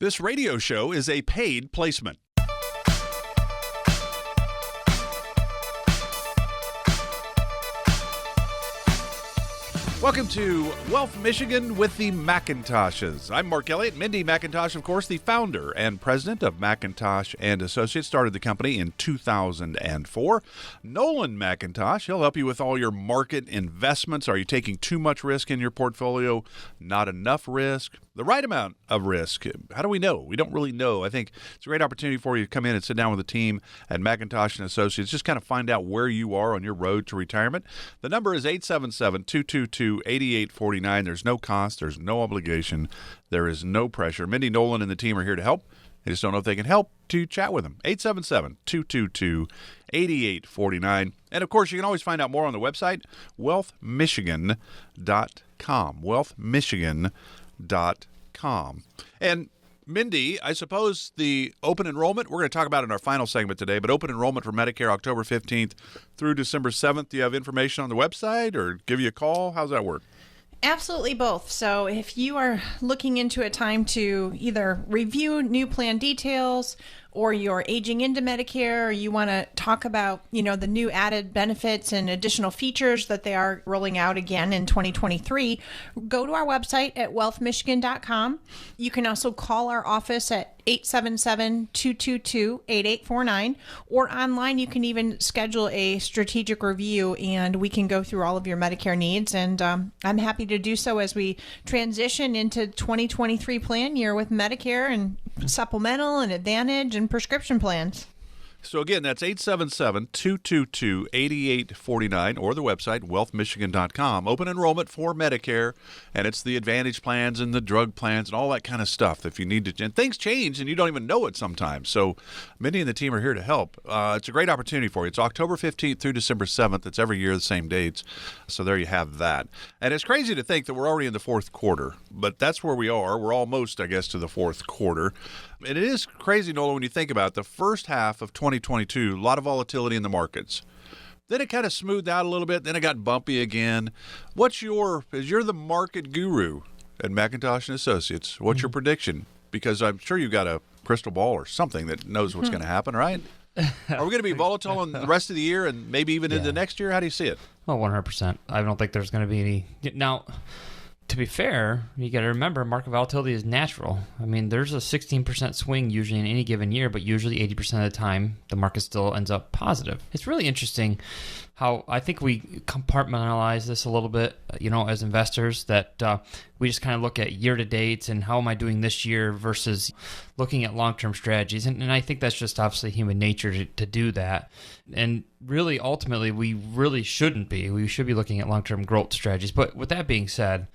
This radio show is a paid placement. Welcome to Wealth Michigan with the McIntoshes. I'm Mark Elliott. Mindy McIntosh, of course, the founder and president of McIntosh and Associates, started the company in 2004. Nolan McIntosh, he'll help you with all your market investments. Are you taking too much risk in your portfolio? Not enough risk? The right amount of risk? How do we know? We don't really know. I think it's a great opportunity for you to come in and sit down with a team at McIntosh and Associates. Just kind of find out where you are on your road to retirement. The number is 877-222-8849. There's no cost. There's no obligation. There is no pressure. Mindy, Nolan, and the team are here to help. I just don't know if they can help to chat with them. 877-222-8849. And, of course, you can always find out more on the website, wealthmichigan.com. wealthmichigan.com. And Mindy, I suppose the open enrollment, we're going to talk about it in our final segment today, but open enrollment for Medicare October 15th through December 7th. Do you have information on the website or give you a call? How's that work? Absolutely both. So if you are looking into a time to either review new plan details or you're aging into Medicare, or you want to talk about, the new added benefits and additional features that they are rolling out again in 2023, go to our website at wealthmichigan.com. You can also call our office at 877-222-8849, or online you can even schedule a strategic review and we can go through all of your Medicare needs. And I'm happy to do so as we transition into 2023 plan year with Medicare and supplemental and Advantage and prescription plans. So again, that's 877-222-8849 or the website, wealthmichigan.com. Open enrollment for Medicare, and it's the Advantage plans and the drug plans and all that kind of stuff if you need to. And things change, and you don't even know it sometimes. So Mindy and the team are here to help. It's a great opportunity for you. It's October 15th through December 7th. It's every year the same dates. So there you have that. And it's crazy to think that we're already in the fourth quarter, but that's where we are. We're almost, I guess, to the fourth quarter. And it is crazy, Nola, when you think about it. The first half of 2022, a lot of volatility in the markets. Then it kind of smoothed out a little bit. Then it got bumpy again. As you're the market guru at McIntosh and Associates, what's your prediction? Because I'm sure you've got a crystal ball or something that knows what's going to happen, right? Are we going to be volatile in the rest of the year and maybe even into next year? How do you see it? Oh, 100%. I don't think there's going to be any. Now, to be fair, you got to remember market volatility is natural. I mean, there's a 16% swing usually in any given year, but usually 80% of the time, the market still ends up positive. It's really interesting how I think we compartmentalize this a little bit, as investors, that we just kind of look at year-to-dates and how am I doing this year versus looking at long-term strategies. And I think that's just obviously human nature to do that. And really, ultimately, we really shouldn't be. We should be looking at long-term growth strategies. But with that being said,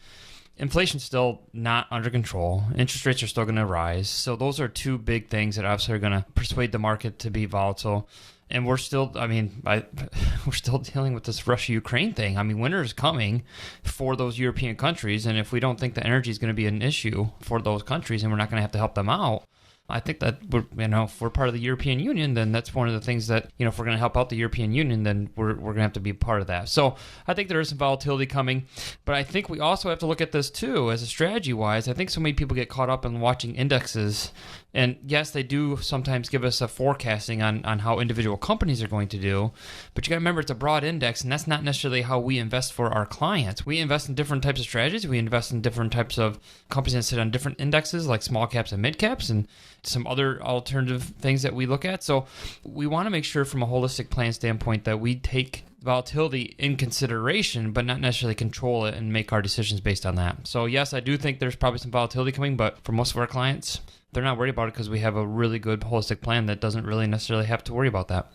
inflation's still not under control. Interest rates are still going to rise. So those are two big things that obviously are going to persuade the market to be volatile. And we're still, we're still dealing with this Russia-Ukraine thing. I mean, winter is coming for those European countries. And if we don't think the energy is going to be an issue for those countries and we're not going to have to help them out, I think that if we're part of the European Union, then that's one of the things that, if we're going to help out the European Union, then we're going to have to be part of that. So I think there is some volatility coming, but I think we also have to look at this too as a strategy-wise. I think so many people get caught up in watching indexes, and yes, they do sometimes give us a forecasting on how individual companies are going to do, but you got to remember it's a broad index, and that's not necessarily how we invest for our clients. We invest in different types of strategies. We invest in different types of companies that sit on different indexes like small caps and mid caps, and some other alternative things that we look at. So we want to make sure from a holistic plan standpoint that we take volatility in consideration, but not necessarily control it and make our decisions based on that. So yes, I do think there's probably some volatility coming, but for most of our clients, they're not worried about it because we have a really good holistic plan that doesn't really necessarily have to worry about that.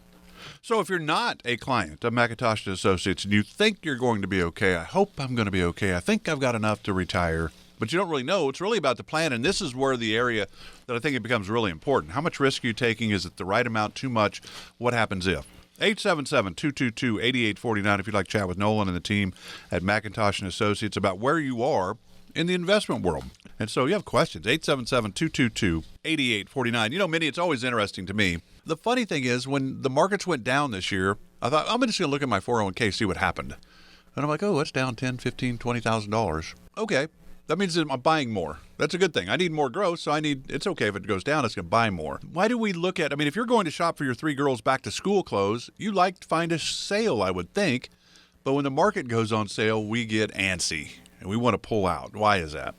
So if you're not a client of McIntosh and Associates and you think you're going to be okay, I hope I'm going to be okay, I think I've got enough to retire, but you don't really know. It's really about the plan, and this is where the area that I think it becomes really important. How much risk are you taking? Is it the right amount, too much? What happens if? 877-222-8849 if you'd like to chat with Nolan and the team at McIntosh and Associates about where you are in the investment world. And so you have questions, 877-222-8849. Mindy, it's always interesting to me. The funny thing is when the markets went down this year, I thought, I'm just going to look at my 401k, see what happened. And I'm like, oh, it's down $10,000, $15,000, $20,000. Okay. That means that I'm buying more. That's a good thing. I need more growth, so it's okay if it goes down. It's going to buy more. Why do we look at, if you're going to shop for your 3 girls' back-to-school clothes, you like to find a sale, I would think. But when the market goes on sale, we get antsy, and we want to pull out. Why is that?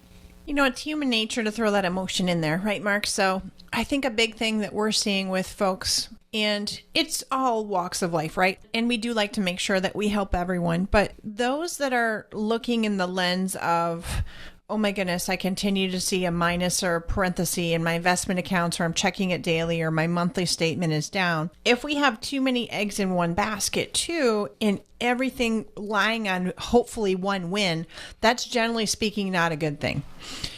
It's human nature to throw that emotion in there, right, Mark? So I think a big thing that we're seeing with folks, and it's all walks of life, right? And we do like to make sure that we help everyone. But those that are looking in the lens of, oh my goodness, I continue to see a minus or a parenthesis in my investment accounts, or I'm checking it daily, or my monthly statement is down. If we have too many eggs in one basket too, and everything lying on hopefully one win, that's generally speaking not a good thing.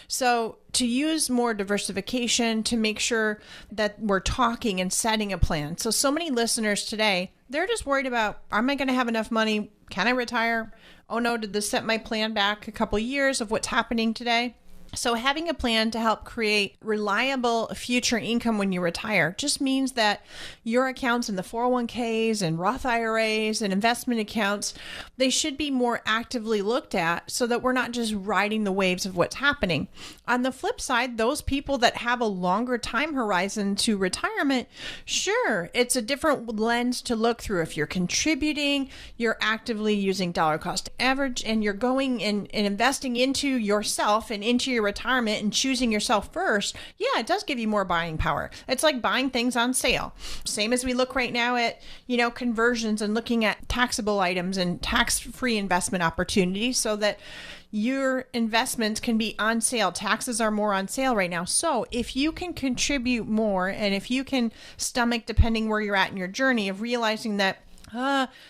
So to use more diversification, to make sure that we're talking and setting a plan. So many listeners today, they're just worried about, am I going to have enough money? Can I retire? Oh no, did this set my plan back a couple years of what's happening today? So having a plan to help create reliable future income when you retire just means that your accounts in the 401ks and Roth IRAs and investment accounts, they should be more actively looked at so that we're not just riding the waves of what's happening. On the flip side, those people that have a longer time horizon to retirement, sure, it's a different lens to look through. If you're contributing, you're actively using dollar cost average, and you're going and investing into yourself and into your retirement and choosing yourself first, yeah, it does give you more buying power. It's like buying things on sale. Same as we look right now at, conversions and looking at taxable items and tax-free investment opportunities so that your investments can be on sale. Taxes are more on sale right now. So if you can contribute more, and if you can stomach, depending where you're at in your journey of realizing that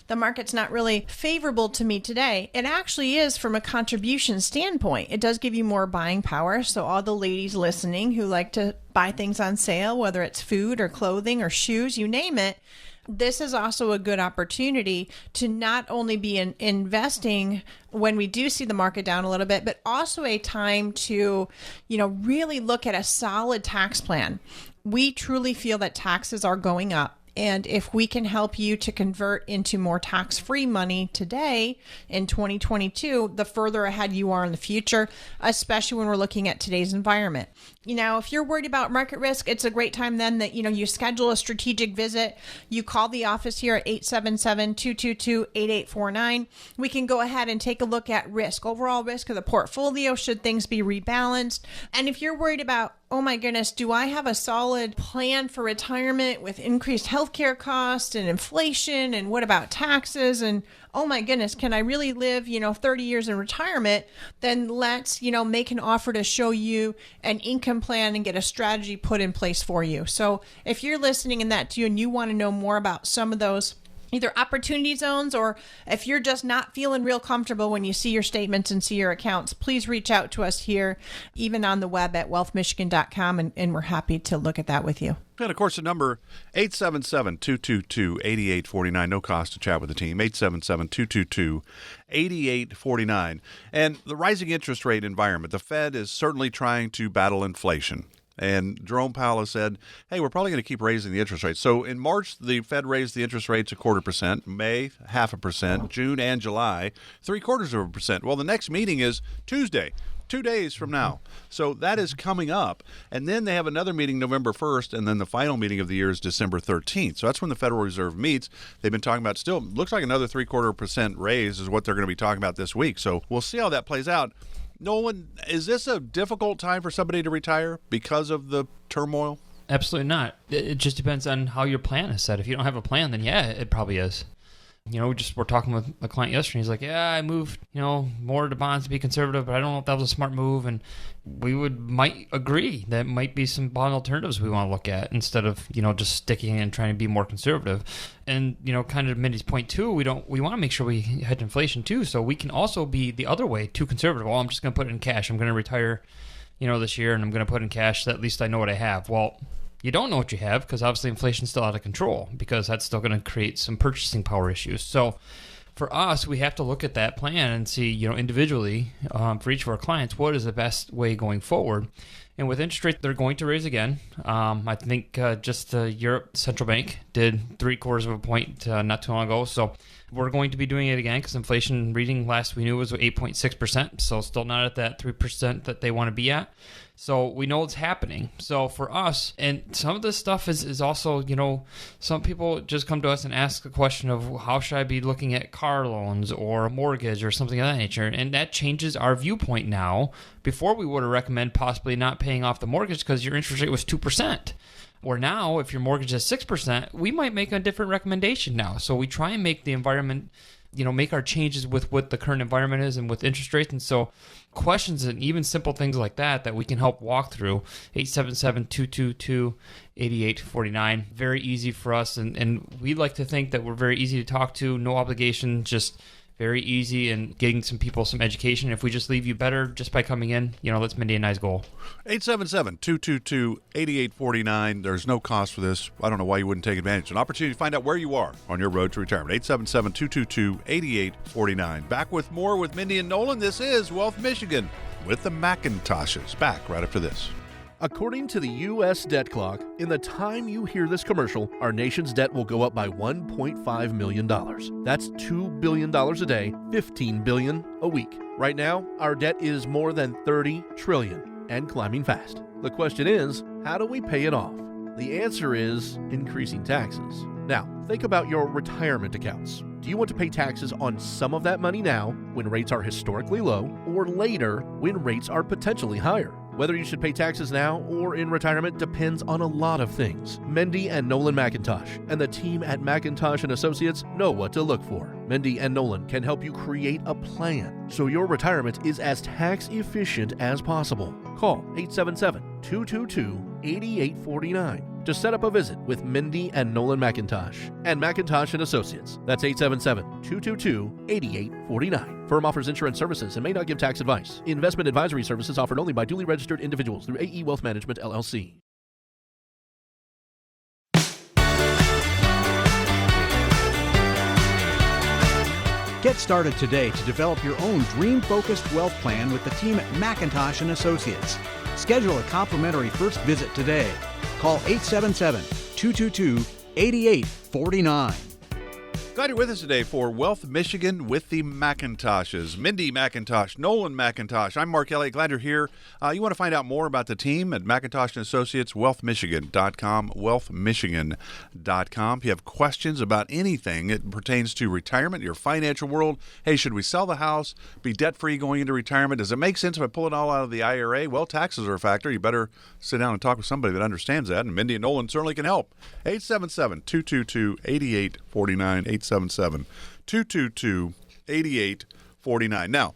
the market's not really favorable to me today. It actually is from a contribution standpoint. It does give you more buying power. So all the ladies listening who like to buy things on sale, whether it's food or clothing or shoes, you name it, this is also a good opportunity to not only be investing when we do see the market down a little bit, but also a time to, really look at a solid tax plan. We truly feel that taxes are going up. And if we can help you to convert into more tax-free money today in 2022, the further ahead you are in the future, especially when we're looking at today's environment. If you're worried about market risk, it's a great time then that, you schedule a strategic visit. You call the office here at 877-222-8849. We can go ahead and take a look at risk, overall risk of the portfolio, should things be rebalanced. And if you're worried about, oh my goodness, do I have a solid plan for retirement with increased healthcare costs and inflation? And what about taxes? And oh my goodness, can I really live, 30 years in retirement? Then let's, make an offer to show you an income plan and get a strategy put in place for you. So if you're listening in that too, and you want to know more about some of those either opportunity zones, or if you're just not feeling real comfortable when you see your statements and see your accounts, please reach out to us here, even on the web at wealthmichigan.com, and we're happy to look at that with you. And of course, the number 877-222-8849. No cost to chat with the team. 877-222-8849. And the rising interest rate environment, the Fed is certainly trying to battle inflation. And Jerome Powell has said, hey, we're probably going to keep raising the interest rates. So in March, the Fed raised the interest rates 0.25%, May 0.5%, June and July 0.75%. Well, the next meeting is Tuesday, 2 days from now. So that is coming up. And then they have another meeting November 1st, and then the final meeting of the year is December 13th. So that's when the Federal Reserve meets. They've been talking about still, looks like another 0.75% raise is what they're going to be talking about this week. So we'll see how that plays out. Nolan, is this a difficult time for somebody to retire because of the turmoil? Absolutely not. It just depends on how your plan is set. If you don't have a plan, then yeah, it probably is. We're talking with a client yesterday. He's like, yeah, I moved, more to bonds to be conservative, but I don't know if that was a smart move. And we might agree that might be some bond alternatives we want to look at instead of, just sticking and trying to be more conservative. And, kind of Mindy's point too, we want to make sure we hedge inflation too. So we can also be the other way, too conservative. Well, I'm just going to put it in cash. I'm going to retire, this year, and I'm going to put in cash so at least I know what I have. Well, you don't know what you have because obviously inflation's still out of control, because that's still going to create some purchasing power issues. So for us, we have to look at that plan and see, individually for each of our clients, what is the best way going forward. And with interest rates, they're going to raise again. I think just Europe Central Bank did 0.75 of a point not too long ago. So we're going to be doing it again because inflation reading last we knew was 8.6%. So still not at that 3% that they want to be at. So we know it's happening. So for us, and some of this stuff is also, some people just come to us and ask the question of how should I be looking at car loans or a mortgage or something of that nature. And that changes our viewpoint now. Before we would have recommended possibly not paying off the mortgage because your interest rate was 2%. Or now, if your mortgage is 6%, we might make a different recommendation now. So we try and make the environment, make our changes with what the current environment is and with interest rates. And so questions and even simple things like that we can help walk through. 877-222-8849. Very easy for us. And we like to think that we're very easy to talk to, no obligation, just very easy and getting some people some education. If we just leave you better just by coming in, that's Mindy and I's goal. 877-222-8849. There's no cost for this. I don't know why you wouldn't take advantage. An opportunity to find out where you are on your road to retirement. 877-222-8849. Back with more with Mindy and Nolan. This is Wealth Michigan with the McIntoshes. Back right after this. According to the U.S. debt clock, in the time you hear this commercial, our nation's debt will go up by $1.5 million. That's $2 billion a day, $15 billion a week. Right now, our debt is more than $30 trillion and climbing fast. The question is, how do we pay it off? The answer is increasing taxes. Now, think about your retirement accounts. Do you want to pay taxes on some of that money now, when rates are historically low, or later, when rates are potentially higher? Whether you should pay taxes now or in retirement depends on a lot of things. Mindy and Nolan McIntosh and the team at McIntosh and Associates know what to look for. Mindy and Nolan can help you create a plan so your retirement is as tax efficient as possible. Call 877-222-8849 to set up a visit with Mindy and Nolan McIntosh and McIntosh and Associates. That's 877-222-8849. Firm offers insurance services and may not give tax advice. Investment advisory services offered only by duly registered individuals through AE Wealth Management, LLC. Get started today to develop your own dream-focused wealth plan with the team at McIntosh and Associates. Schedule a complimentary first visit today. Call 877-222-8849. Glad you're with us today for Wealth Michigan with the McIntoshes. Mindy McIntosh, Nolan McIntosh. I'm Mark Elliott. Glad you're here. You want to find out more about the team at McIntosh & Associates, wealthmichigan.com, wealthmichigan.com. If you have questions about anything that pertains to retirement, your financial world, hey, should we sell the house, be debt-free going into retirement? Does it make sense if I pull it all out of the IRA? Well, taxes are a factor. You better sit down and talk with somebody that understands that, and Mindy and Nolan certainly can help. 877-222-8849, 877-222-8849. Now,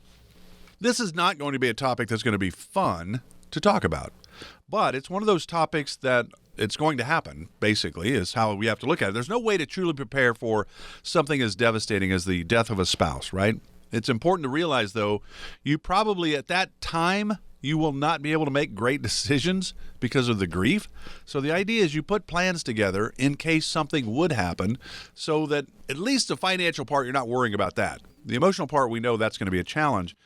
this is not going to be a topic that's going to be fun to talk about, but it's one of those topics that it's going to happen, basically, is how we have to look at it. There's no way to truly prepare for something as devastating as the death of a spouse, right? It's important to realize, though, you probably at that time, you will not be able to make great decisions because of the grief. So the idea is you put plans together in case something would happen so that at least the financial part, you're not worrying about that. The emotional part, we know that's going to be a challenge.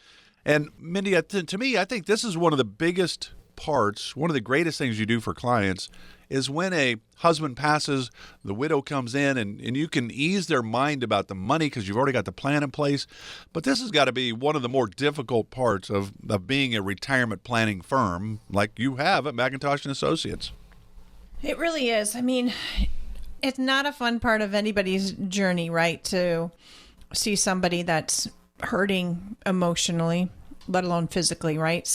And Mindy, to me, I think this is one of the biggest parts, one of the greatest things you do for clients is when a husband passes, the widow comes in, and you can ease their mind about the money because you've already got the plan in place. But this has got to be one of the more difficult parts of being a retirement planning firm like you have at McIntosh & Associates. It really is. I mean, it's not a fun part of anybody's journey, right, to see somebody that's hurting emotionally, let alone physically, right?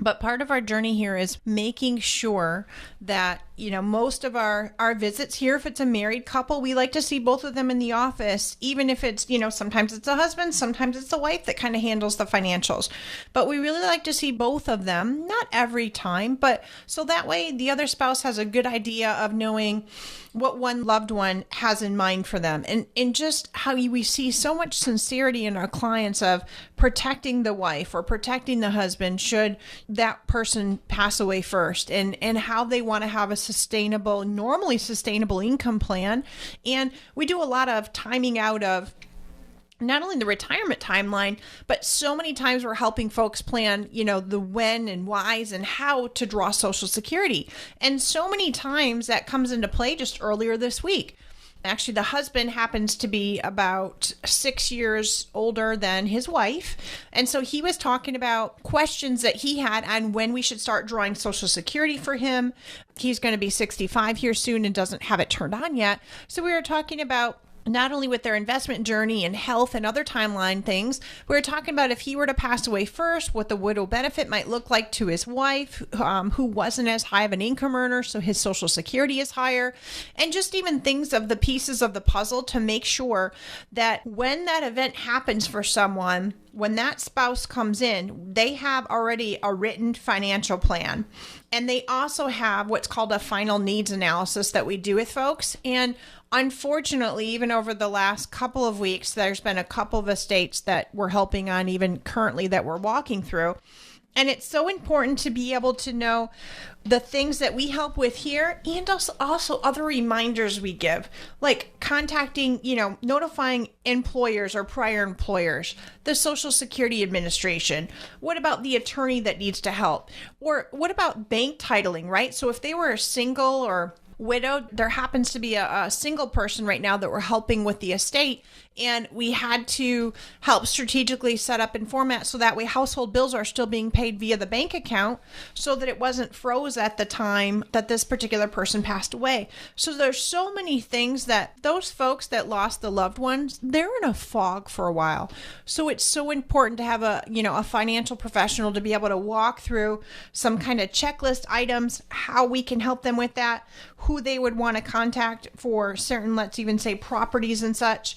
But part of our journey here is making sure that, most of our visits here, if it's a married couple, we like to see both of them in the office, even if it's, sometimes it's a husband, sometimes it's the wife that kind of handles the financials. But we really like to see both of them, not every time, but so that way the other spouse has a good idea of knowing what one loved one has in mind for them. And just how we see so much sincerity in our clients of protecting the wife or protecting the husband should that person pass away first, and how they want to have a normally sustainable income plan. And we do a lot of timing out of not only the retirement timeline, but so many times we're helping folks plan, the when and whys and how to draw Social Security. And so many times that comes into play just earlier this week. Actually, the husband happens to be about 6 years older than his wife. And so he was talking about questions that he had on when we should start drawing Social Security for him. He's going to be 65 here soon and doesn't have it turned on yet. So we were talking about not only with their investment journey and health and other timeline things, we were talking about if he were to pass away first, what the widow benefit might look like to his wife, who wasn't as high of an income earner, so his Social Security is higher, and just even things of the pieces of the puzzle to make sure that when that event happens for someone, when that spouse comes in, they have already a written financial plan. And they also have what's called a final needs analysis that we do with folks. And unfortunately, even over the last couple of weeks, there's been a couple of estates that we're helping on even currently that we're walking through. And it's so important to be able to know the things that we help with here and also other reminders we give, like contacting, notifying employers or prior employers, the Social Security Administration. What about the attorney that needs to help? Or what about bank titling, right? So if they were single or widowed, there happens to be a single person right now that we're helping with the estate, and we had to help strategically set up and format so that way household bills are still being paid via the bank account so that it wasn't froze at the time that this particular person passed away. So there's so many things that those folks that lost the loved ones, they're in a fog for a while. So it's so important to have a financial professional to be able to walk through some kind of checklist items, how we can help them with that, who they would want to contact for certain, let's even say, properties and such.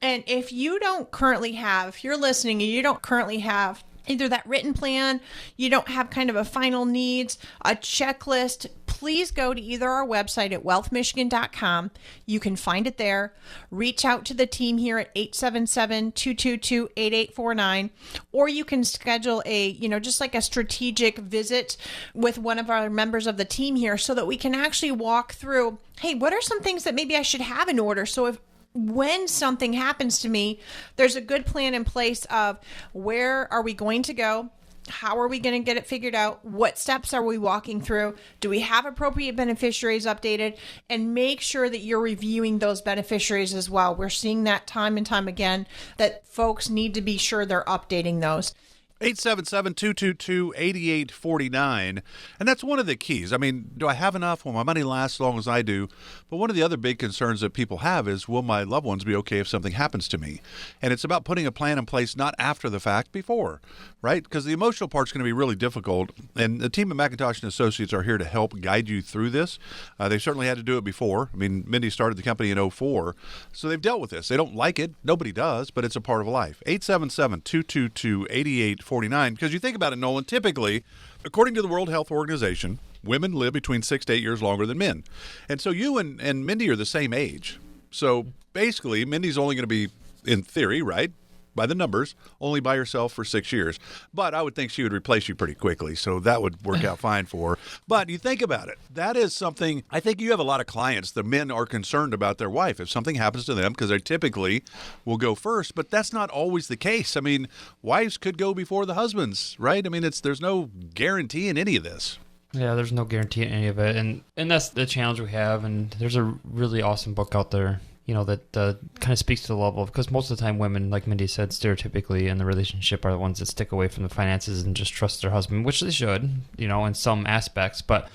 And if you don't currently have, if you're listening and you don't currently have either that written plan, you don't have kind of a final needs, a checklist, please go to either our website at wealthmichigan.com. You can find it there. Reach out to the team here at 877-222-8849, or you can schedule a, just like a strategic visit with one of our members of the team here so that we can actually walk through, hey, what are some things that maybe I should have in order? So when something happens to me, there's a good plan in place of where are we going to go? How are we going to get it figured out? What steps are we walking through? Do we have appropriate beneficiaries updated? And make sure that you're reviewing those beneficiaries as well. We're seeing that time and time again that folks need to be sure they're updating those. 877-222-8849. And that's one of the keys. I mean, do I have enough? Will my money last as long as I do? But one of the other big concerns that people have is, will my loved ones be okay if something happens to me? And it's about putting a plan in place, not after the fact, before, right? Because the emotional part's going to be really difficult. And the team at McIntosh & Associates are here to help guide you through this. They certainly had to do it before. I mean, Mindy started the company in 2004. So they've dealt with this. They don't like it. Nobody does, but it's a part of life. 877-222-8849. Because you think about it, Nolan, typically, according to the World Health Organization, women live between 6 to 8 years longer than men. And so you and Mindy are the same age. So basically, Mindy's only going to be, in theory, right, by the numbers, only by herself for 6 years. But I would think she would replace you pretty quickly, so that would work out fine for her. But you think about it. That is something, I think you have a lot of clients, the men are concerned about their wife. If something happens to them, because they typically will go first, but that's not always the case. I mean, wives could go before the husbands, right? I mean, there's no guarantee in any of this. Yeah, there's no guarantee in any of it. And that's the challenge we have. And there's a really awesome book out there, that kind of speaks to the level of, because most of the time women, like Mindy said, stereotypically in the relationship are the ones that stick away from the finances and just trust their husband, which they should, in some aspects. But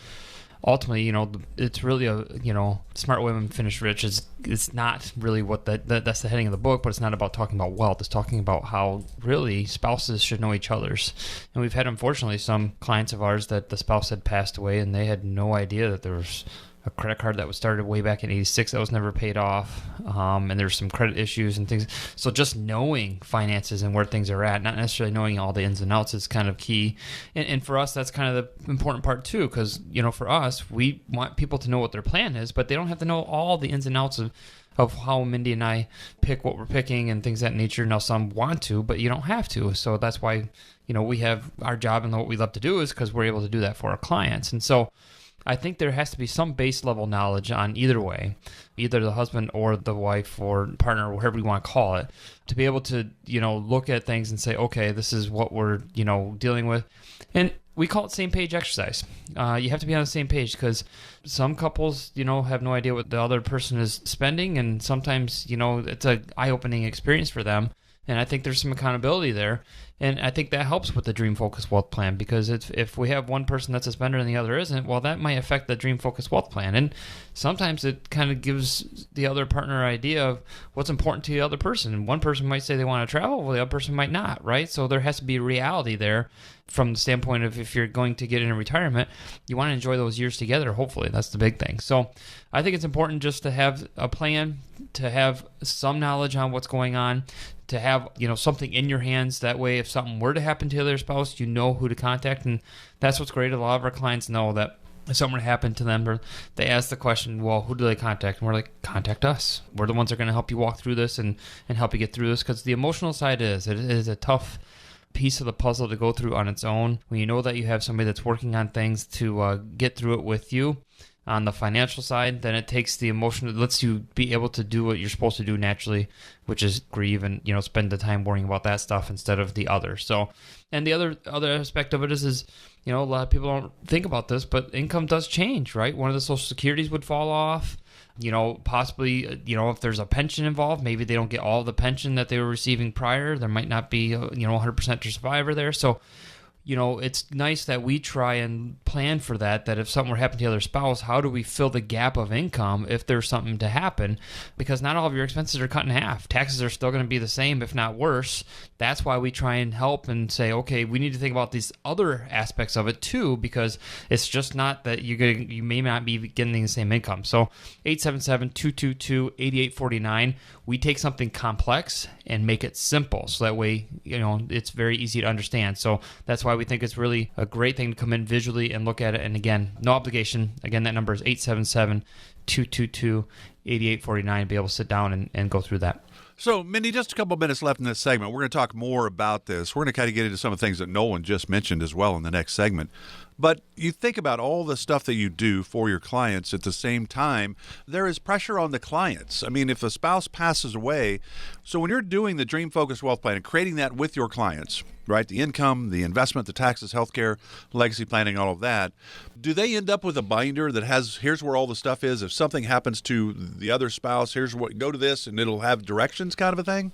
ultimately, it's really smart women finish rich. It's not really what that's the heading of the book, but it's not about talking about wealth. It's talking about how really spouses should know each other's. And we've had, unfortunately, some clients of ours that the spouse had passed away and they had no idea that there was a credit card that was started way back in 86 that was never paid off, and there's some credit issues and things. So just knowing finances and where things are at, not necessarily knowing all the ins and outs, is kind of key. And for us, that's kind of the important part too, because for us, we want people to know what their plan is, but they don't have to know all the ins and outs of how Mindy and I pick what we're picking and things of that nature. Now, some want to, but you don't have to. So that's why we have our job, and what we love to do is because we're able to do that for our clients. And so I think there has to be some base level knowledge on either way, either the husband or the wife or partner, or whatever you want to call it, to be able to, look at things and say, okay, this is what we're, dealing with. And we call it same page exercise. You have to be on the same page because some couples, have no idea what the other person is spending. And sometimes, it's an eye-opening experience for them. And I think there's some accountability there. And I think that helps with the Dream Focused Wealth Plan, because if we have one person that's a spender and the other isn't, well, that might affect the Dream Focused Wealth Plan. And sometimes it kind of gives the other partner an idea of what's important to the other person. And one person might say they want to travel, well, the other person might not, right? So there has to be a reality there from the standpoint of if you're going to get into retirement, you want to enjoy those years together, hopefully. That's the big thing. So I think it's important just to have a plan, to have some knowledge on what's going on, to have, something in your hands. That way, if something were to happen to the other spouse, you know who to contact. And that's what's great. A lot of our clients know that if something happened to them, or they ask the question, well, who do they contact? And we're like, contact us. We're the ones that are going to help you walk through this and help you get through this, because the emotional side it is a tough piece of the puzzle to go through on its own. When you know that you have somebody that's working on things to get through it with you. On the financial side, then it takes the emotion, it lets you be able to do what you're supposed to do naturally, which is grieve and, spend the time worrying about that stuff instead of the other. So, and the other aspect of it is, a lot of people don't think about this, but income does change, right? One of the Social Securities would fall off, possibly, if there's a pension involved, maybe they don't get all the pension that they were receiving prior. There might not be, 100% to survivor there. So, it's nice that we try and plan for that if something were to happen to the other spouse, how do we fill the gap of income if there's something to happen? Because not all of your expenses are cut in half. Taxes are still going to be the same, if not worse. That's why we try and help and say, okay, we need to think about these other aspects of it too, because it's just not that you may not be getting the same income. So 877-222-8849. We take something complex and make it simple. So that way, it's very easy to understand. So that's why we think it's really a great thing to come in visually and look at it. And again, no obligation. Again, that number is 877-222-8849. Be able to sit down and go through that. So, Mindy, just a couple minutes left in this segment. We're going to talk more about this. We're going to kind of get into some of the things that Nolan just mentioned as well in the next segment. But you think about all the stuff that you do for your clients at the same time, there is pressure on the clients. I mean, if a spouse passes away, so when you're doing the Dream Focused Wealth Plan and creating that with your clients, right, the income, the investment, the taxes, healthcare, legacy planning, all of that, do they end up with a binder that has, here's where all the stuff is? If something happens to the other spouse, here's what, go to this, and it'll have directions kind of a thing?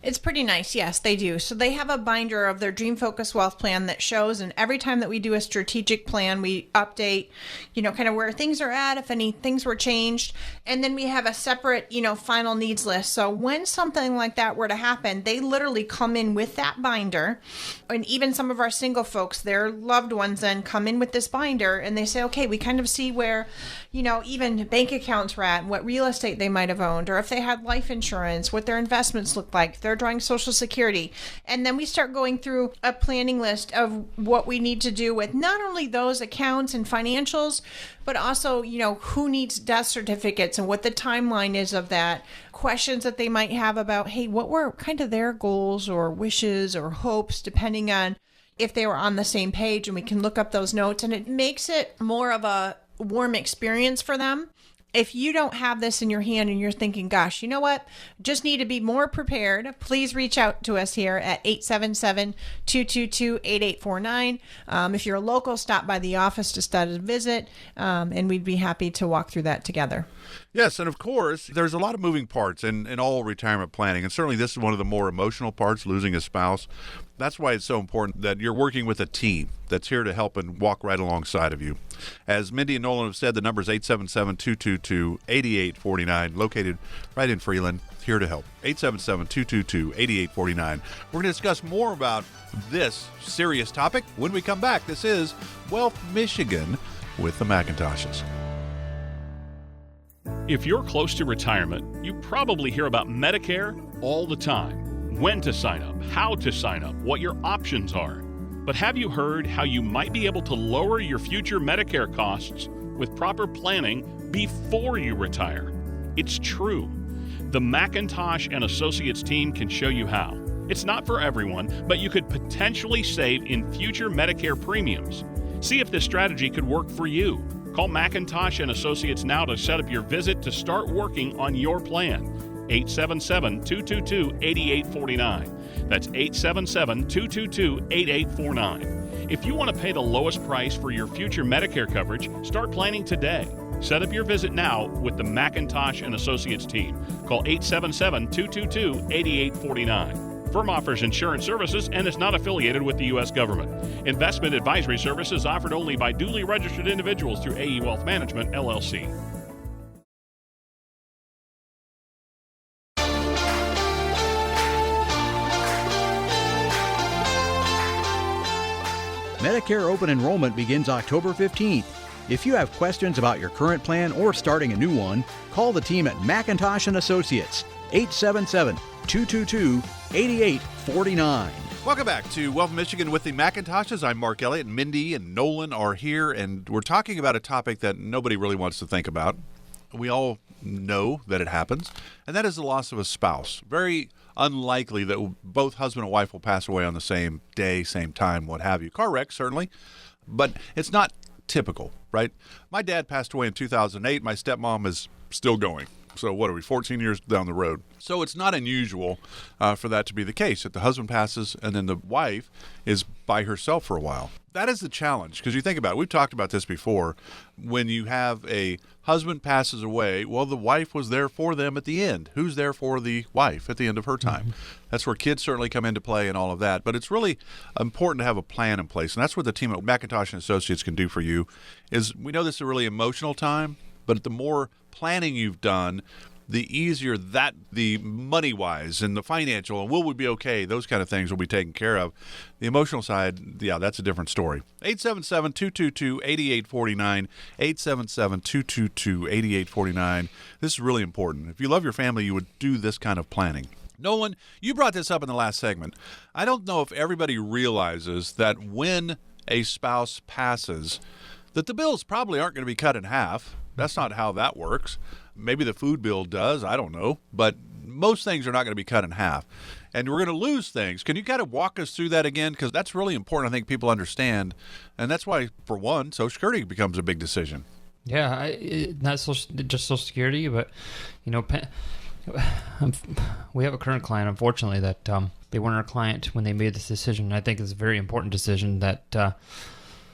It's pretty nice. Yes, they do. So they have a binder of their Dream Focused Wealth Plan that shows, and every time that we do a strategic plan, we update, kind of where things are at, if any things were changed. And then we have a separate, final needs list. So when something like that were to happen, they literally come in with that binder. And even some of our single folks, their loved ones then come in with this binder and they say, okay, we kind of see where, even bank accounts were at, what real estate they might have owned, or if they had life insurance, what their investments looked like. They're drawing Social Security. And then we start going through a planning list of what we need to do with not only those accounts and financials, but also, who needs death certificates and what the timeline is of that. Questions that they might have about, hey, what were kind of their goals or wishes or hopes, depending on if they were on the same page, and we can look up those notes. And it makes it more of a warm experience for them. If you don't have this in your hand and you're thinking, gosh, you know what, just need to be more prepared, please reach out to us here at 877-222-8849. If you're local, stop by the office to start a visit, and we'd be happy to walk through that together. Yes, and of course, there's a lot of moving parts in all retirement planning, and certainly this is one of the more emotional parts, losing a spouse. That's why it's so important that you're working with a team that's here to help and walk right alongside of you. As Mindy and Nolan have said, the number is 877-222-8849, located right in Freeland, here to help. 877-222-8849. We're going to discuss more about this serious topic when we come back. This is Wealth Michigan with the McIntoshes. If you're close to retirement, you probably hear about Medicare all the time. When to sign up, how to sign up, what your options are. But have you heard how you might be able to lower your future Medicare costs with proper planning before you retire? It's true. The McIntosh and Associates team can show you how. It's not for everyone, but you could potentially save in future Medicare premiums. See if this strategy could work for you. Call McIntosh and Associates now to set up your visit to start working on your plan. 877-222-8849. That's 877-222-8849. If you want to pay the lowest price for your future Medicare coverage, start planning today. Set up your visit now with the McIntosh and Associates team. Call 877-222-8849. Firm offers insurance services and is not affiliated with the U.S. government. Investment advisory services offered only by duly registered individuals through AE Wealth Management, LLC. Medicare open enrollment begins October 15th. If you have questions about your current plan or starting a new one, call the team at McIntosh and Associates, 877-222-8849. Welcome back to Wealth Michigan with the McIntoshes. I'm Mark Elliott. Mindy and Nolan are here, and we're talking about a topic that nobody really wants to think about. We all know that it happens, and that is the loss of a spouse. Very unlikely that both husband and wife will pass away on the same day, same time, what have you. Car wreck, certainly, but it's not typical, right? My dad passed away in 2008. My stepmom is still going. So what are we, 14 years down the road? So it's not unusual for that to be the case, that the husband passes and then the wife is by herself for a while. That is the challenge, because you think about it. We've talked about this before. When you have a husband passes away, well, the wife was there for them at the end. Who's there for the wife at the end of her time? Mm-hmm. That's where kids certainly come into play and all of that. But it's really important to have a plan in place, and that's what the team at McIntosh and Associates can do for you. Is we know this is a really emotional time, but the more planning you've done, the easier that the money-wise and the financial and will we be okay, those kind of things will be taken care of. The emotional side, yeah, that's a different story. 877-222-8849, 877-222-8849. This is really important. If you love your family, you would do this kind of planning. Nolan, you brought this up in the last segment. I don't know if everybody realizes that when a spouse passes, that the bills probably aren't going to be cut in half. That's not how that works. Maybe the food bill does. I don't know. But most things are not going to be cut in half. And we're going to lose things. Can you kind of walk us through that again? Because that's really important. I think people understand. And that's why, for one, Social Security becomes a big decision. Yeah, not just Social Security, but, we have a current client, unfortunately, that they weren't our client when they made this decision. I think it's a very important decision that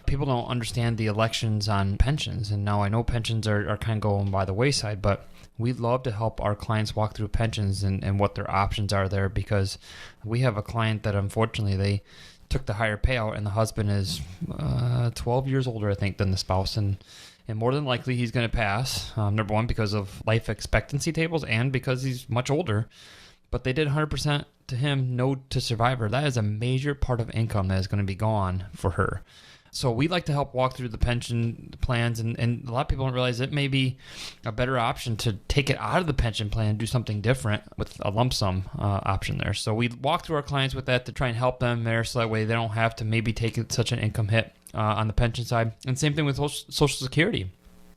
people don't understand the elections on pensions. And now I know pensions are kind of going by the wayside, but we love to help our clients walk through pensions and what their options are there, because we have a client that unfortunately they took the higher payout and the husband is 12 years older, I think, than the spouse. And more than likely he's going to pass, number one, because of life expectancy tables and because he's much older. But they did 100% to him, no to survivor. That is a major part of income that is going to be gone for her. So we like to help walk through the pension plans, and a lot of people don't realize it may be a better option to take it out of the pension plan and do something different with a lump sum option there. So we walk through our clients with that to try and help them there, so that way they don't have to maybe take such an income hit on the pension side. And same thing with Social Security.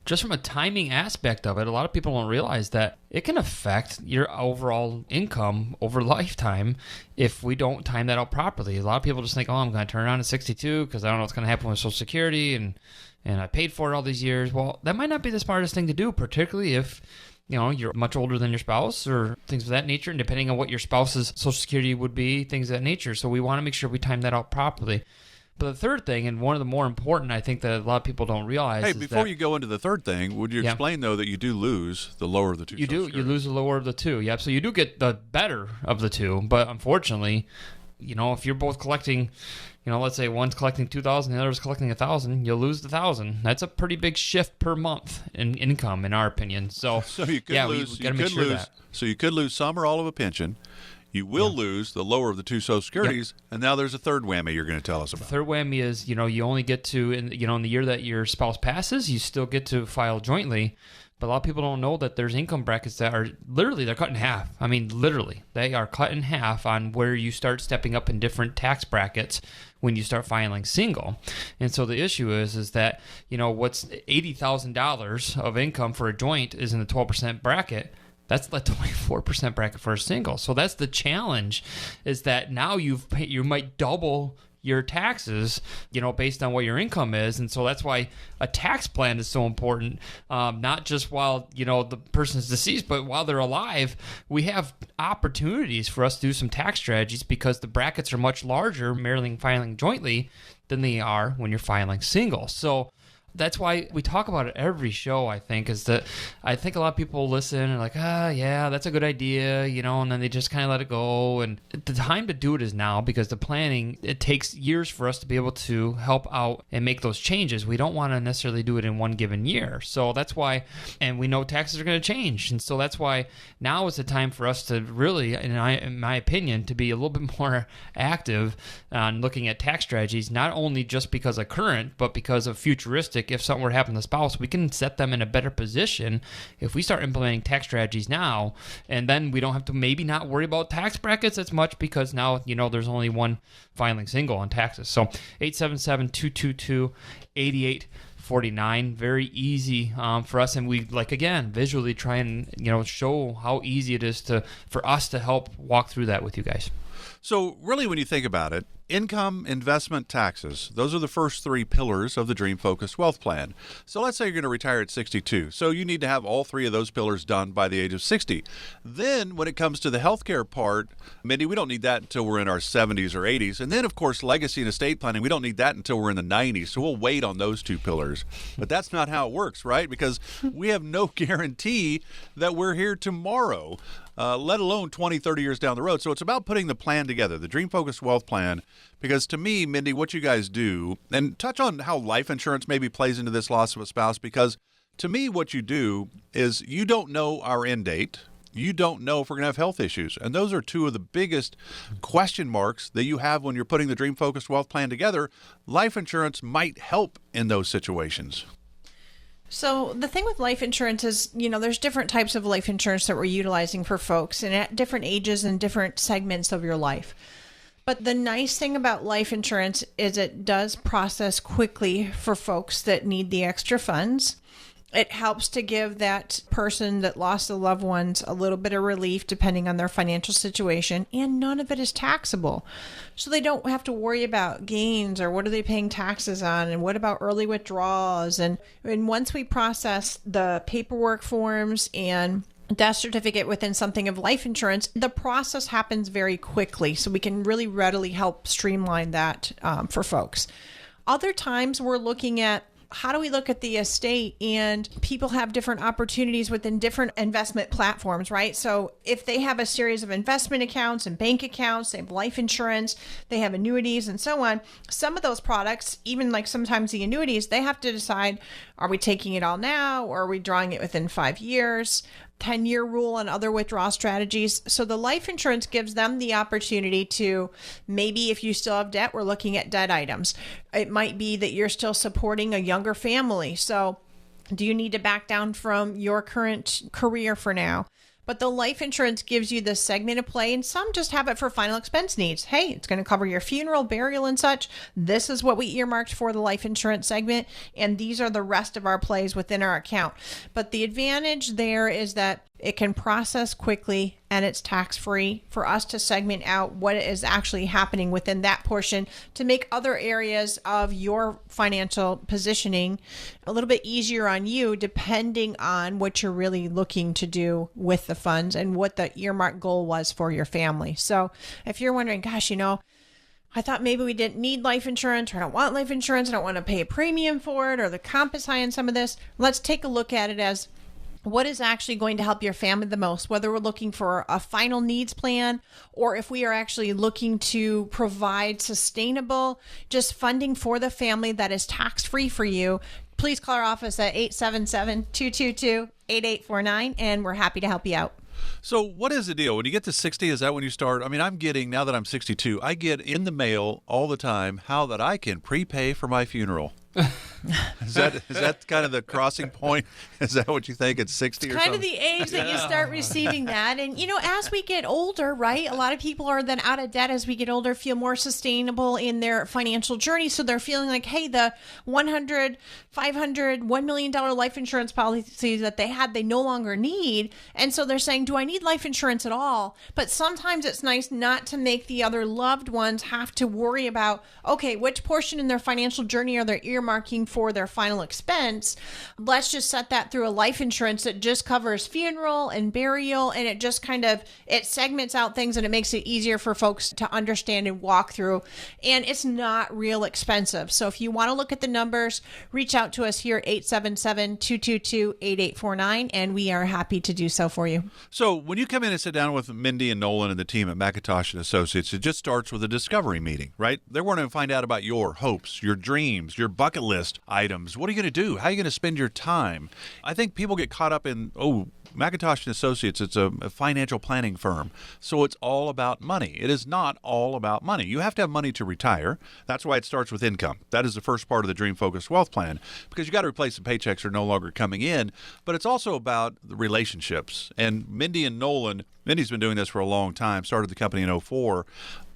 Just from a timing aspect of it, a lot of people don't realize that it can affect your overall income over lifetime if we don't time that out properly. A lot of people just think, I'm going to turn around at 62 because I don't know what's going to happen with Social Security and I paid for it all these years. Well, that might not be the smartest thing to do, particularly if you're much older than your spouse or things of that nature, and depending on what your spouse's Social Security would be, things of that nature. So we want to make sure we time that out properly. But the third thing, and one of the more important, I think, that a lot of people don't realize is before you go into the third thing, would you explain, though, that you do lose the lower of the two? You do. You lose the lower of the two. Yep. So you do get the better of the two. But unfortunately, if you're both collecting, let's say one's collecting $2,000 and the other's collecting $1,000, you'll lose the $1,000. That's a pretty big shift per month in income, in our opinion. So you could lose. We got to make sure that. So you could lose some or all of a pension. You will lose the lower of the two Social Securities, and now there's a third whammy you're going to tell us about. The third whammy is, you only get to, in the year that your spouse passes, you still get to file jointly. But a lot of people don't know that there's income brackets that are literally, they're cut in half. I mean, literally, they are cut in half on where you start stepping up in different tax brackets when you start filing single. And so the issue is that, what's $80,000 of income for a joint is in the 12% bracket. That's the 24% bracket for a single. So that's the challenge, is that now you might double your taxes, based on what your income is. And so that's why a tax plan is so important, not just while, the person's deceased, but while they're alive. We have opportunities for us to do some tax strategies because the brackets are much larger filing jointly than they are when you're filing single. So that's why we talk about it every show, I think, is that I think a lot of people listen and are like, yeah, that's a good idea, and then they just kind of let it go. And the time to do it is now, because the planning, it takes years for us to be able to help out and make those changes. We don't want to necessarily do it in one given year. So that's why, and we know taxes are going to change. And so that's why now is the time for us to really, in my opinion, to be a little bit more active on looking at tax strategies, not only just because of current, but because of futuristic. If something were to happen to the spouse, we can set them in a better position if we start implementing tax strategies now, and then we don't have to maybe not worry about tax brackets as much because now, there's only one filing single on taxes. So 877-222-8849, very easy for us, and we visually try and show how easy it is for us to help walk through that with you guys. So really, when you think about it, income, investment, taxes, those are the first three pillars of the Dream Focused Wealth Plan. So let's say you're going to retire at 62. So you need to have all three of those pillars done by the age of 60. Then when it comes to the healthcare part, Mindy, we don't need that until we're in our 70s or 80s. And then, of course, legacy and estate planning, we don't need that until we're in the 90s. So we'll wait on those two pillars. But that's not how it works, right? Because we have no guarantee that we're here tomorrow. Let alone 20, 30 years down the road. So it's about putting the plan together, the Dream Focused Wealth Plan, because to me, Mindy, what you guys do, and touch on how life insurance maybe plays into this loss of a spouse, because to me, what you do is you don't know our end date. You don't know if we're going to have health issues. And those are two of the biggest question marks that you have when you're putting the Dream Focused Wealth Plan together. Life insurance might help in those situations. So the thing with life insurance is, there's different types of life insurance that we're utilizing for folks and at different ages and different segments of your life. But the nice thing about life insurance is it does process quickly for folks that need the extra funds. It helps to give that person that lost a loved ones a little bit of relief depending on their financial situation, and none of it is taxable. So they don't have to worry about gains or what are they paying taxes on and what about early withdrawals. And once we process the paperwork forms and death certificate within something of life insurance, the process happens very quickly. So we can really readily help streamline that for folks. Other times we're looking at how do we look at the estate, and people have different opportunities within different investment platforms, right? So if they have a series of investment accounts and bank accounts, they have life insurance, they have annuities and so on. Some of those products, even like sometimes the annuities, they have to decide, are we taking it all now or are we drawing it within 5 years? 10-year rule and other withdrawal strategies. So the life insurance gives them the opportunity to, maybe if you still have debt, we're looking at debt items. It might be that you're still supporting a younger family. So do you need to back down from your current career for now? But the life insurance gives you this segment of play, and some just have it for final expense needs. Hey, it's going to cover your funeral, burial, and such. This is what we earmarked for the life insurance segment, and these are the rest of our plays within our account. But the advantage there is that it can process quickly and it's tax-free for us to segment out what is actually happening within that portion to make other areas of your financial positioning a little bit easier on you, depending on what you're really looking to do with the funds and what the earmark goal was for your family. So if you're wondering, gosh, I thought maybe we didn't need life insurance, or I don't want life insurance, I don't want to pay a premium for it, or the comp is high on some of this, let's take a look at it as what is actually going to help your family the most, whether we're looking for a final needs plan or if we are actually looking to provide sustainable just funding for the family that is tax-free for you. Please call our office at 877-222-8849, and we're happy to help you out. So what is the deal? When you get to 60, is that when you start? I mean, I'm getting, now that I'm 62, I get in the mail all the time how that I can prepay for my funeral. Is that kind of the crossing point? Is that what you think at 60 or Kind something? of the age that you start receiving that. And, as we get older, right, a lot of people are then out of debt as we get older, feel more sustainable in their financial journey. So they're feeling like, hey, the 100, 500, $1 million life insurance policies that they had, they no longer need. And so they're saying, do I need life insurance at all? But sometimes it's nice not to make the other loved ones have to worry about, okay, which portion in their financial journey are they earmarking for their final expense? Let's just set that through a life insurance that just covers funeral and burial, and it just it segments out things, and it makes it easier for folks to understand and walk through. And it's not real expensive. So if you want to look at the numbers, reach out to us here at 877-222-8849, and we are happy to do so for you. So when you come in and sit down with Mindy and Nolan and the team at McIntosh and Associates, it just starts with a discovery meeting, right? They want to find out about your hopes, your dreams, your bucket list items. What are you going to do? How are you going to spend your time? I think people get caught up in, McIntosh and Associates, it's a financial planning firm. So it's all about money. It is not all about money. You have to have money to retire. That's why it starts with income. That is the first part of the Dream Focused Wealth Plan, because you got to replace the paychecks that are no longer coming in. But it's also about the relationships. And Mindy and Nolan, Mindy's been doing this for a long time, started the company in 2004,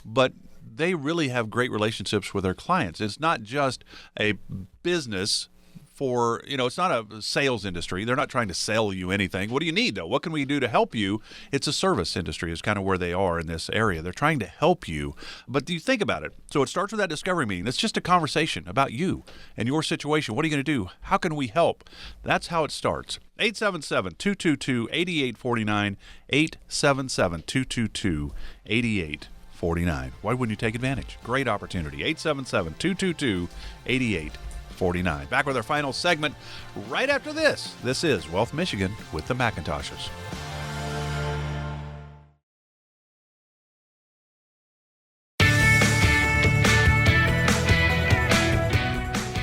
but they really have great relationships with their clients. It's not just a business for, it's not a sales industry. They're not trying to sell you anything. What do you need, though? What can we do to help you? It's a service industry is kind of where they are in this area. They're trying to help you. But do you think about it? So it starts with that discovery meeting. It's just a conversation about you and your situation. What are you going to do? How can we help? That's how it starts. 877-222-8849, 877-222-8849. Why wouldn't you take advantage? Great opportunity. 877-222-8849. Back with our final segment right after this. This is Wealth Michigan with the McIntoshes.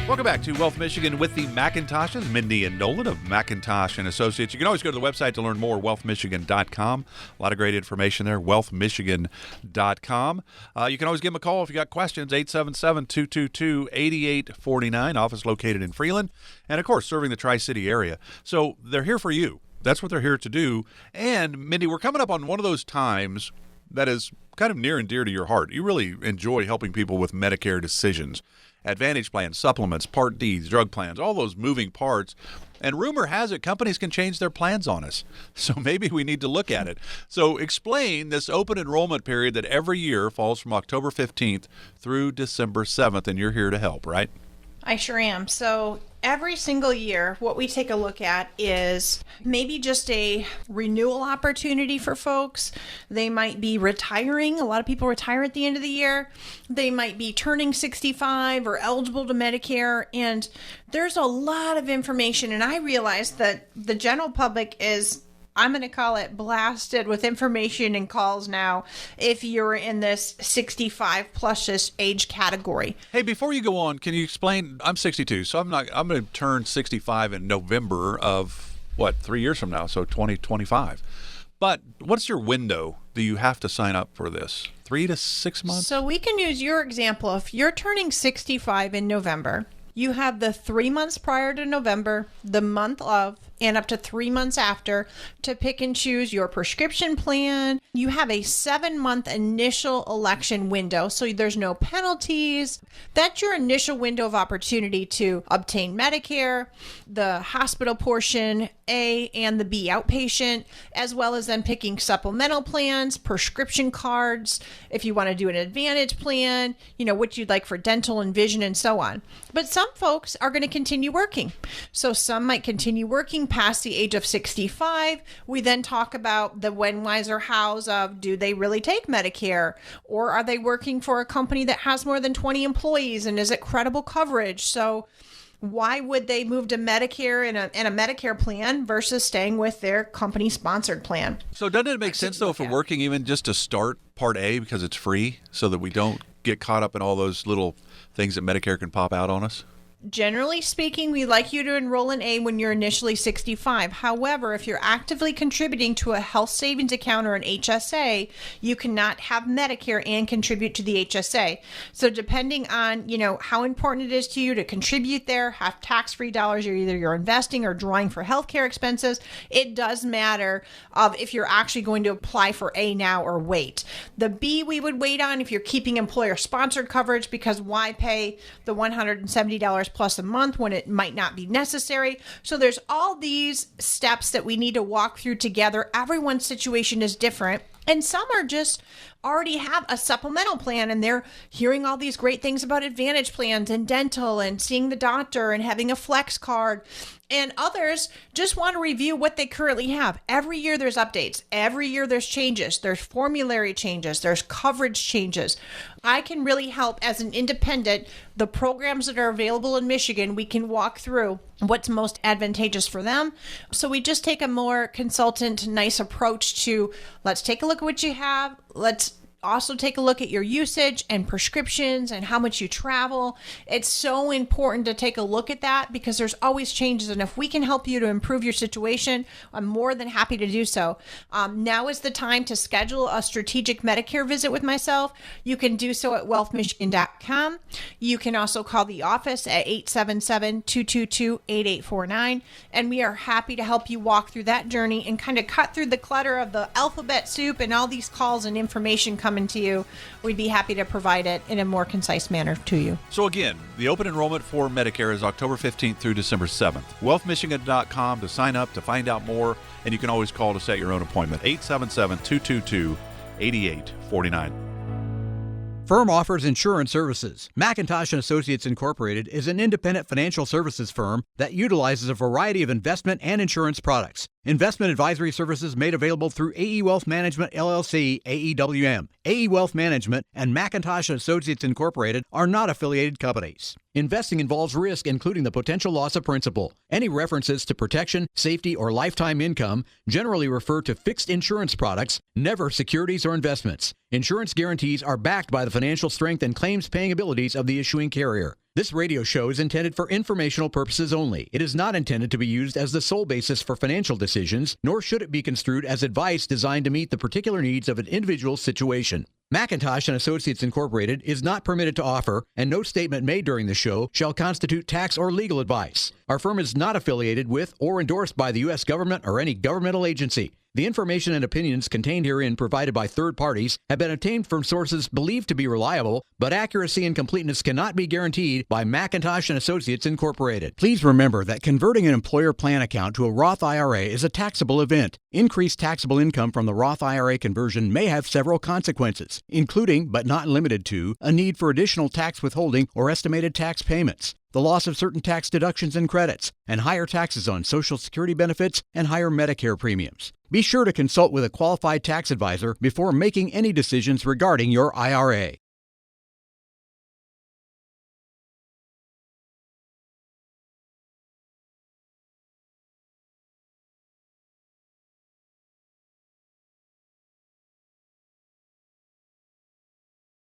Welcome back to Wealth Michigan with the McIntoshes, Mindy and Nolan of McIntosh and Associates. You can always go to the website to learn more, wealthmichigan.com. A lot of great information there, wealthmichigan.com. You can always give them a call if you got questions, 877-222-8849, office located in Freeland, and of course, serving the Tri-City area. So they're here for you. That's what they're here to do. And Mindy, we're coming up on one of those times that is kind of near and dear to your heart. You really enjoy helping people with Medicare decisions. Advantage plans, supplements, Part Ds, drug plans, all those moving parts. And rumor has it companies can change their plans on us. So maybe we need to look at it. So explain this open enrollment period that every year falls from October 15th through December 7th, and you're here to help, right? I sure am. So every single year, what we take a look at is maybe just a renewal opportunity for folks. They might be retiring. A lot of people retire at the end of the year. They might be turning 65 or eligible to Medicare. And there's a lot of information. And I realize that the general public is, I'm going to call it, blasted with information and calls now if you're in this 65 plus age category. Hey, before you go on, can you explain? I'm 62, so I'm going to turn 65 in November of 3 years from now, so 2025. But what's your window? Do you have to sign up for this? 3 to 6 months? So we can use your example. If you're turning 65 in November, you have the 3 months prior to November, the month of, and up to 3 months after to pick and choose your prescription plan. You have a 7-month initial election window, so there's no penalties. That's your initial window of opportunity to obtain Medicare, the hospital portion, A and the B outpatient, as well as then picking supplemental plans, prescription cards, if you want to do an Advantage plan, what you'd like for dental and vision and so on. But some folks are going to continue working. So some might continue working past the age of 65. We then talk about the when, whys, or hows of, do they really take Medicare? Or are they working for a company that has more than 20 employees, and is it credible coverage? So why would they move to Medicare in a Medicare plan versus staying with their company sponsored plan? So doesn't it make sense, though, if we're working even just to start Part A because it's free, so that we don't get caught up in all those little things that Medicare can pop out on us? Generally speaking, we like you to enroll in A when you're initially 65. However, if you're actively contributing to a health savings account or an HSA, you cannot have Medicare and contribute to the HSA. So depending on, how important it is to you to contribute there, have tax-free dollars, you're investing or drawing for healthcare expenses, it does matter of if you're actually going to apply for A now or wait. The B we would wait on if you're keeping employer-sponsored coverage, because why pay the $170 plus a month when it might not be necessary? So there's all these steps that we need to walk through together. Everyone's situation is different. And some are just already have a supplemental plan and they're hearing all these great things about Advantage plans and dental and seeing the doctor and having a flex card. And others just want to review what they currently have. Every year there's updates. Every year there's changes. There's formulary changes. There's coverage changes. I can really help as an independent. The programs that are available in Michigan, we can walk through what's most advantageous for them. So we just take a more consultant, nice approach to, let's take a look at what you have. Let's also take a look at your usage and prescriptions and how much you travel. It's so important to take a look at that because there's always changes. And if we can help you to improve your situation, I'm more than happy to do so. Now is the time to schedule a strategic Medicare visit with myself. You can do so at wealthmichigan.com. You can also call the office at 877-222-8849. And we are happy to help you walk through that journey and kind of cut through the clutter of the alphabet soup and all these calls and information coming to you. We'd be happy to provide it in a more concise manner to you. So again, the open enrollment for Medicare is October 15th through December 7th. wealthmichigan.com to sign up, to find out more, and you can always call to set your own appointment. 877-222-8849. Firm offers insurance services. McIntosh & Associates Incorporated is an independent financial services firm that utilizes a variety of investment and insurance products. Investment advisory services made available through AE Wealth Management, LLC, AEWM. AE Wealth Management and McIntosh & Associates Incorporated are not affiliated companies. Investing involves risk, including the potential loss of principal. Any references to protection, safety, or lifetime income generally refer to fixed insurance products, never securities or investments. Insurance guarantees are backed by the financial strength and claims-paying abilities of the issuing carrier. This radio show is intended for informational purposes only. It is not intended to be used as the sole basis for financial decisions, nor should it be construed as advice designed to meet the particular needs of an individual's situation. McIntosh & Associates Incorporated is not permitted to offer, and no statement made during the show shall constitute tax or legal advice. Our firm is not affiliated with or endorsed by the U.S. government or any governmental agency. The information and opinions contained herein provided by third parties have been obtained from sources believed to be reliable, but accuracy and completeness cannot be guaranteed by McIntosh & Associates Incorporated. Please remember that converting an employer plan account to a Roth IRA is a taxable event. Increased taxable income from the Roth IRA conversion may have several consequences, including, but not limited to, a need for additional tax withholding or estimated tax payments, the loss of certain tax deductions and credits, and higher taxes on Social Security benefits and higher Medicare premiums. Be sure to consult with a qualified tax advisor before making any decisions regarding your IRA.